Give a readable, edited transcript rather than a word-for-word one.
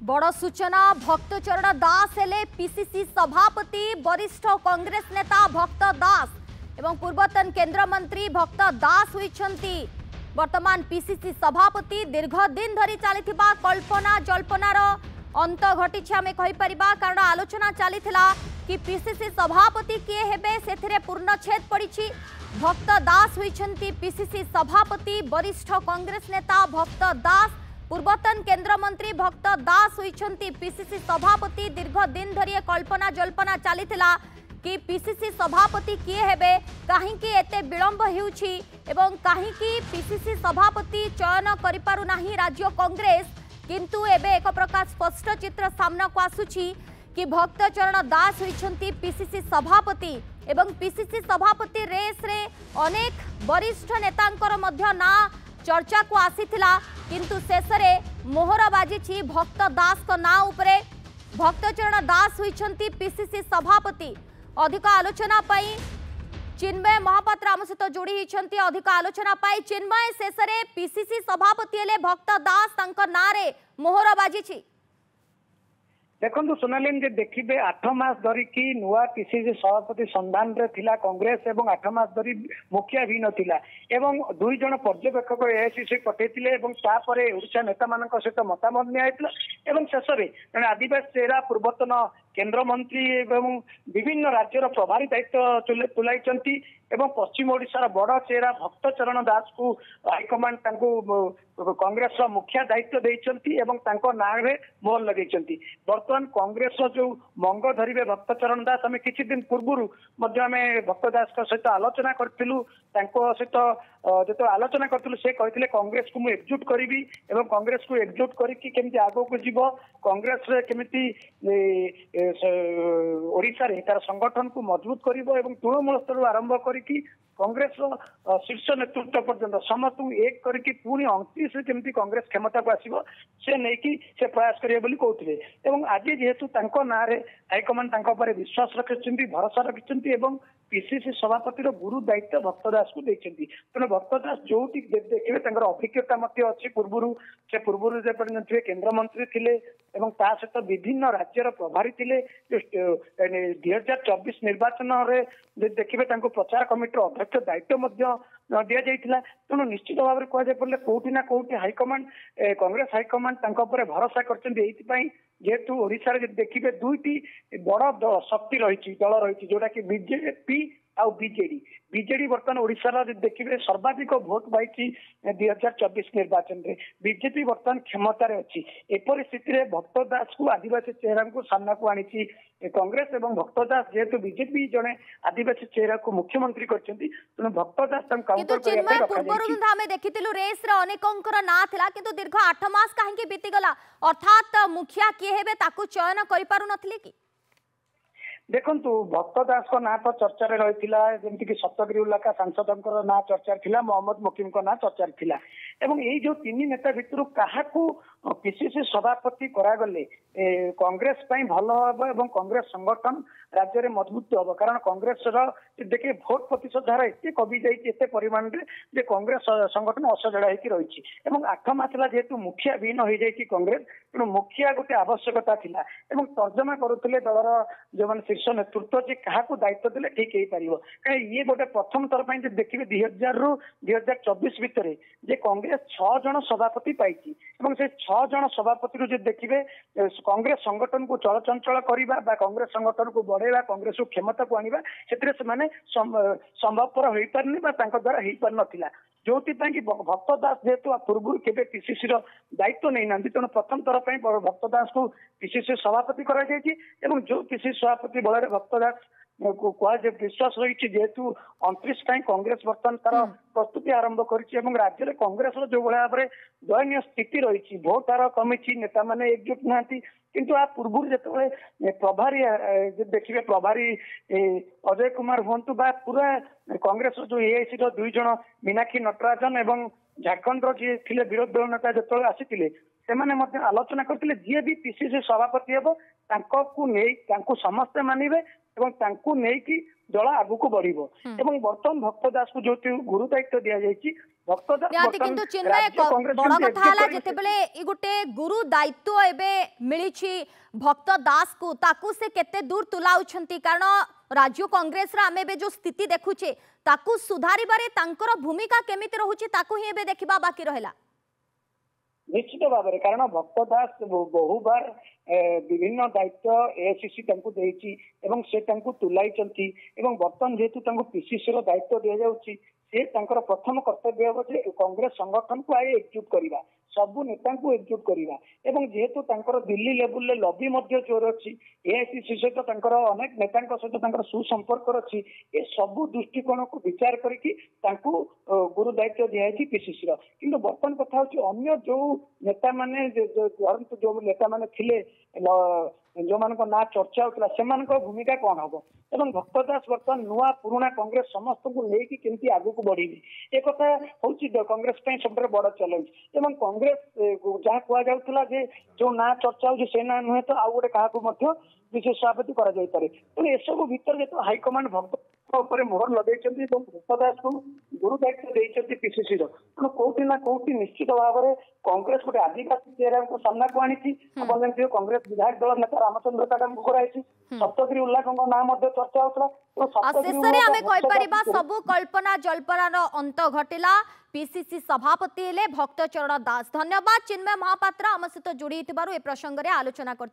बड़ सूचना भक्तचरण दास हेले पीसीसी सभापति वरिष्ठ कांग्रेस नेता भक्त दास एवं पूर्वतन केंद्र मंत्री भक्त दास होइछंती वर्तमान पीसीसी सभापति दीर्घ दिन धरी चलीथिबा कल्पना जल्पनार अंत घटी आमे कहि परिबा कारण आलोचना चलीथिला कि पीसीसी सभापति किए हेबे सेथिरे पूर्णछेद पड़िछि। भक्त दास होइछंती पीसीसी सभापति वरिष्ठ कांग्रेस नेता भक्त दास पूर्वतन केंद्र मंत्री भक्त दास होइछंती पीसीसी सभापति दीर्घ दिन धरी कल्पना जल्पना चलीथिला कि पीसीसी सभापति किए हेबे काहींकी एते विलंब हेउछि एवं काहींकी पीसीसी सभापति चयन करि पारु नाही राज्य कांग्रेस किंतु एबे एक प्रकार स्पष्ट चित्र सामना को आसुछि कि भक्तचरण दास होइछंती पीसीसी सभापति एवं पीसीसी सभापति रेस रे अनेक वरिष्ठ नेतांकर मध्य ना चर्चा को आसीथिला किंतु शेषरे मोहर बाजी भक्त दास को ना उपरे भक्तचरण दास होइछंती पीसीसी सभापति। अधिक आलोचना पाई चिन्मय महापात्र आम सहित जोड़ी होइछंती अधिक आलोचना पाई चिन्मय शेषरे पीसीसी सभापति हेले भक्त दास तांकर नारे मोहर बाजी। देखो सोनालीन जे देखिए 8 मास धरिकी नुआ पीसीसी सभापति संधान रे थिला कांग्रेस एवं 8 मास धरी मुखिया भी नथिला एवं दुई जन पर्यवेक्षक एआईसीसी पठेतिले एवं तापरे ओडिशा नेता मानक सहित मतामत नियाइतला एवं शेषरे जने आदिवासी चेहरा पूर्वतन केंद्र मंत्री एवं विभिन्न राज्यर प्रभारी दायित्व तुलाइचंती एवं पश्चिम ओडिशार बड़ चेहरा भक्तचरण दास को हाईकमांड कांग्रेस मुखिया दायित्व देइचंती एवं तांको नारे मोहर लगेइचंती। वर्तमान कांग्रेस जो मंग धरिबे भक्तचरण दास आम किछि दिन पूर्व भक्त दास सहित आलोचना करथिलु तांको सहित जो आलोचना करथिलु से कहिथिले कांग्रेस को मु एकजुट करिवि एवं कांग्रेस को एकजुट करिकि केमति आगो को जीवो कांग्रेस रे केमति ओडिशा रे तार संगठन को मजबूत करिवो एवं तृणमूल स्तर आरंभ करिकि कांग्रेस शीर्ष नेतृत्व पर्यंत समस्त एक करके पुणी 29 केमती कांग्रेस क्षमता को आसीबो से नहीं कि से प्रयास करिए बोली कहउथिले एवं आज जेहेतु तांको नारे हाईकमांड तांको पर विश्वास रखिछंती भरोसा रखिछंती एवं पीसीसी सभापति गुरु दायित्व भक्तदास को देखते तेणु भक्तदास जो देखिए अभिज्ञता अच्छी पूर्व जे केंद्र मंत्री थे सहित विभिन्न राज्यर प्रभारी थे 2024 निर्वाचन देखिए प्रचार कमिटी अध्यक्ष दायित्व दि जाइए तेणु निश्चित भाव में कहुए पड़े कौटी ना कौटी हाईकमांड कांग्रेस हाईकमांड भरोसा कर जेहेतु ओडिशा देखिए दुईटी बड़ शक्ति रही दल रही जोटा कि बीजेपी आ बीजेडी बर्तमान ओडिशा देखिए सर्वाधिक भोट पाई 2024 निर्वाचन में बीजेपी बर्तमान क्षमतार अच्छी एपरिस्थिति भक्त दास को आदिवासी चेहरा को सामना को आनी कांग्रेस एवं भक्त दास जेहेतु बीजेपी जड़े आदिवासी चेहरा को मुख्यमंत्री करछंती तेणु भक्त दास काउंटर देखिथिलु रेस रे अनेकंकर ना थिला किंतु दीर्घ 8 मास काहेकि बीतीगला अर्थात मुखिया किए हेबे ताकू चयन करि पारु नथिले कि देखु भक्त दास को ना तो चर्चा रही जमीक सप्तगिरी उल्लाका सांसद ना चर्चा थिला मोहम्मद मुकीम को ना चर्चा थिला एवं यही जो 3 नेता भितर क्या पीसीसी सभापति करागले कांग्रेस भल हम एवं कांग्रेस संगठन राज्य में मजबूत हम कारण कांग्रेस देखिए भोट प्रतिशत धारा एत कमी जाते परिमाण में कांग्रेस संगठन असजड़ा रही 8 मास जेहेतु मुखिया विहीन हो जाए कांग्रेस तेणु मुखिया गोटे आवश्यकता थिला एवं तर्जमा करुले दलर जो मैंने शीर्ष नेतृत्व जे क्या दायित्व देले ठीक हो पार कहीं ये गोटे प्रथम थर पर देखिए 2000 रु 2024 भितर जे कांग्रेस 6 जन सभापति पाई से 6 जन सभापति जो देखिए कांग्रेस संगठन को चलचंचल करवा कांग्रेस संगठन को बढ़ेवा कांग्रेस को क्षमता को आनिबा सेतरे से संभवपर हो पारनी द्वारा हो पार नाला जो भक्त दास जेहेतु पूर्व केबे पीसीसी दायित्व नहीं ना तेणु प्रथम थर पर भक्त दास को पीसीसी सभापति करा एवं जो पीसीसी सभापति बल भक्त दास कह विश्वास रही जेहेतु 29 कांग्रेस बर्तमान तार प्रस्तुति आरंभ कर राज्य में कांग्रेस जो भाव में दयनीय स्थिति रही भोट हार कमी नेता मैंने एकजुट ना किंतु आ पूर्व जो प्रभारी देखिए प्रभारी अजय कुमार हूँ पूरा कांग्रेस जो एआईसी 2 जन मीनाक्षी नटराजन एवं झारखंड जी विरोधी दल नेता जो आसी ସେମାନେ ମଧ୍ୟ ଆଲୋଚନା କରିଥିଲେ ଯିଏ ବି ପିସିସି ସଭାପତି ହେବ ତାଙ୍କୁ ସମସ୍ତେ ମାନିବେ ଏବଂ ତାଙ୍କୁ ନେଇକି ଦଳ ଆଗକୁ ବଢିବ ଏବଂ ବର୍ତ୍ତମାନ ଭକ୍ତ ଦାସକୁ ଯୋଉ ଗୁରୁ ଦାୟିତ୍ୱ ଦିଆଯାଇଛି ଭକ୍ତ ଦାସ କିନ୍ତୁ ଚିନ୍ମୟ ବଡ କଥା ହେଲା ଯେତେବେଳେ ଇ गोटे गुरु दायित्व एबे मिलिछि भक्त दास को ताकू से केते दूर तुलाउछंती कारण राज्य कांग्रेस रा आमे बे जो स्थिति देखुछे ताकू सुधारी बारे तांकर भूमिका केमिति रहउछि ताकू ही एबे देखिबा बाकी रहेला निश्चित भाव में कारण भक्त दास बहुबार विभिन्न दायित्व एआईसीसी से तुलाई बर्तमान जेहेतु पीसीसी दायित्व दि जाऊँगी से प्रथम कर्तव्य हम जे कांग्रेस संगठन को आए एकजुट करवा सबू नेता को एकजुट करवा जेहेतु दिल्ली लेवल में लबी जोर अच्छी एआईसीसी सहित अनेक नेता सहित सुसंपर्क अच्छी ये सबू दृष्टिकोण को विचार करके गुरु दायित्व दिखाई पीसीसी किंतु बर्तमान कथा हूँ अन्य जो नेता माने जो नेता माने थिले जो मान ना चर्चा होता से भूमिका कौन हम एवं भक्त दास बर्तमान नुआ पुराणा कांग्रेस समस्त को लेकिन केमती आगु को बढ़ी एक हूँ कांग्रेस सब बड़ चैलेंज एवं कांग्रेस जहाँ कहला जो ना चर्चा हो से ना नुहे तो आउ गोटे क्या विशेष सभापति करे तो एसबू भितर जो हाइकमांड भक्त मोहर लगे भक्त दास को गुरु दायित्व देते पीसीसी तेणु कौटी ना कौटी निश्चित भाव में कांग्रेस गोटे आदिवासी चेहरा को सामना को आनी कांग्रेस विधायक दल नेता रामचंद्र काका को कराई सप्तगिरी उल्लाखों नाम चर्चा होता सबु कल्पना जल्पनार अंत घटिला पीसीसी सभापति हेले भक्तचरण दास। धन्यवाद चिन्मय महापात्र आम सहित जोड़ी ए प्रसंग में आलोचना कर।